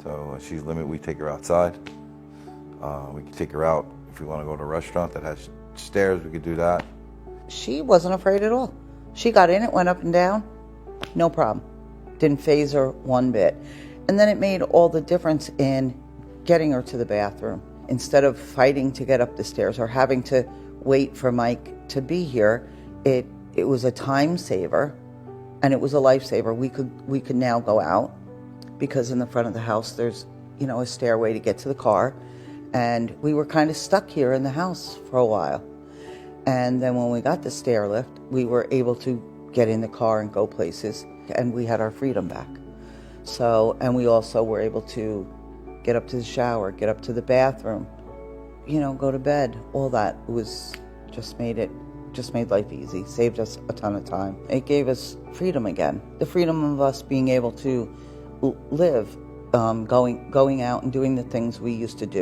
So she's limited. We take her outside. We can take her out if we want to go to a restaurant that has stairs. We could do that. She wasn't afraid at all. She got in it, went up and down, no problem. Didn't faze her one bit. And then it made all the difference in getting her to the bathroom. Instead of fighting to get up the stairs or having to wait for Mike to be here, it was a time saver and it was a lifesaver. We could now go out because in the front of the house there's, a stairway to get to the car, and we were kind of stuck here in the house for a while. And then when we got the stair lift, we were able to get in the car and go places, and we had our freedom back. So, and we also were able to get up to the shower, get up to the bathroom, go to bed. All that was just made life easy, saved us a ton of time. It gave us freedom again, the freedom of us being able to live, going out and doing the things we used to do.